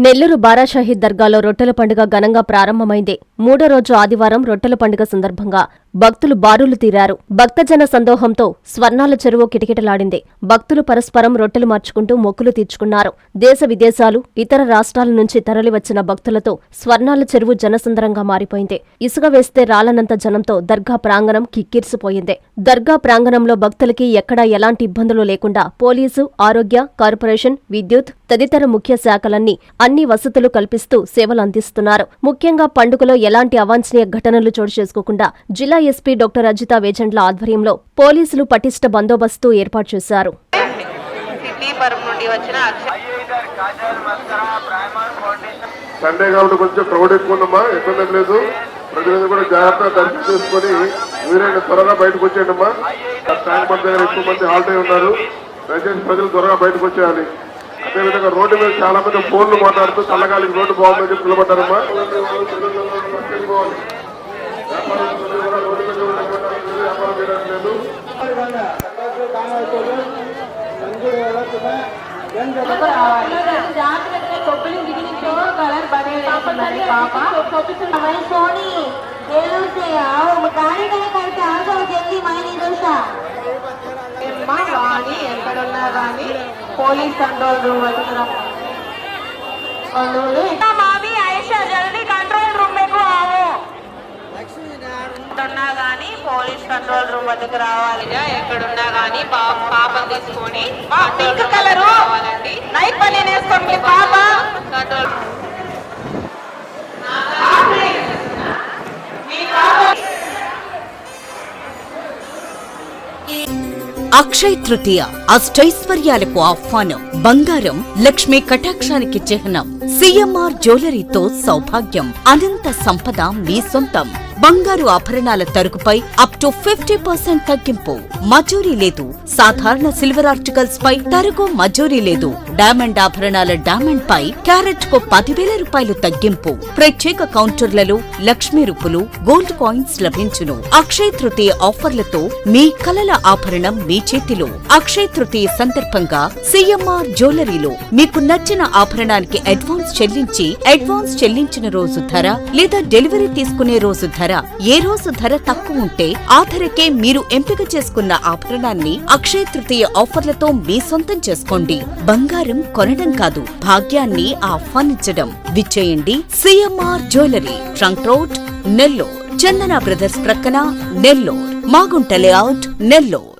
నెల్లూరు బారాషాహీద్ దర్గాలో రొట్టెల పండుగ ఘనంగా ప్రారంభమైంది. మూడో రోజు ఆదివారం రొట్టెల పండుగ సందర్భంగా భక్తులు బారులు తీరారు. భక్తజన సందోహంతో స్వర్ణాల చెరువు కిటకిటలాడింది. భక్తులు పరస్పరం రొట్టెలు మార్చుకుంటూ మొక్కులు తీర్చుకున్నారు. దేశ విదేశాలు, ఇతర రాష్ట్రాల నుంచి తరలివచ్చిన భక్తులతో స్వర్ణాల చెరువు జనసంద్రంగా మారిపోయింది. ఇసుక వేస్తే రాలనంత జనంతో దర్గా ప్రాంగణం కిక్కిరిసిపోయింది. దర్గా ప్రాంగణంలో భక్తులకి ఎక్కడా ఎలాంటి ఇబ్బందులు లేకుండా పోలీసు, ఆరోగ్య, కార్పొరేషన్, విద్యుత్ తదితర ముఖ్య శాఖలన్నీ అన్ని వసతులు కల్పిస్తూ సేవలు అందిస్తున్నారు. ముఖ్యంగా పండుగలో ఎలాంటి అవాంఛనీయ ఘటనలు చోటు చేసుకోకుండా జిల్లా ఎస్పీ డాక్టర్ అజితా వేజండ్ల ఆధ్వర్యంలో పోలీసులు పటిష్ట బందోబస్తు ఏర్పాటు చేశారు. సండే కాబట్టి కొంచెం క్రౌడ్ ఎక్కువ ఉందమ్మా, ఇబ్బంది లేదు. ప్రజలందరూ కూడా జాగ్రత్తగా దర్శనం చేసుకుని వీరైనా త్వరగా బయటకు వచ్చేయండమ్మా. ట్యాంక్ బండ్ దగ్గర ఎక్కువ మంది హాల్ట్ అయి ఉన్నారు. దయచేసి ప్రజలు త్వరగా బయటకు వచ్చేయాలి. అదేవిధంగా రోడ్డు మీద చాలా మంది ఫోన్లు మాట్లాడుతూ చల్లగాలికి రోడ్డు బాగుందని చెప్పి నిలబడ్డారమ్మా. ఎక్కడున్నా కానీ police control room police control room వద్దకు రావాలి. ఎక్కడున్నా కానీ పాపం తీసుకొని పింక్ కలర్ నైట్ పని వేసుకోండి. పాప కంట్రోల్ అక్షయ్ తృతీయ అష్టైశ్వర్యాలకు ఆహ్వానం. బంగారం లక్ష్మీ కటాక్షానికి చిహ్నం. సిఎంఆర్ జ్యువెలరీతో సౌభాగ్యం, అనంత సంపద మీ సొంతం. బంగారు ఆభరణాల తరుగుపై అప్ టు 50% తగ్గింపు. మజూరీ లేదు. సాధారణ సిల్వర్ ఆర్టికల్స్ పై తరుగు మజూరీ లేదు. డైమండ్ ఆభరణాల డైమండ్ పై క్యారెట్ కు 10,000 రూపాయలు తగ్గింపు. ప్రత్యేక కౌంటర్లలో లక్ష్మీ రూపులు, గోల్డ్ కాయిన్స్ లభించును. అక్షయ్ తృతీయ ఆఫర్లతో మీ కలల ఆభరణం మీ చేతిలో. అక్షయ్ తృతీయ సందర్భంగా సిఎంఆర్ జ్యువెలరీలో మీకు నచ్చిన ఆభరణానికి అడ్వాన్స్ చెల్లించిన రోజు ధర లేదా డెలివరీ తీసుకునే రోజు ధర, ఏ రోజు ధర తక్కువ ఉంటే ఆ ధరకే మీరు ఎంపిక చేసుకున్న ఆభరణాన్ని అక్షయ తృతీయ ఆఫర్లతో మీ సొంతం చేసుకోండి. బంగారం కొనడం కాదు, భాగ్యాన్ని ఆహ్వానించడం. విచ్చేయండి CMR jewellery, trunk road, Nellore. Chandana brothers ప్రక్కన, నెల్లూరు. మాగుంట లేఅవుట్, నెల్లూరు.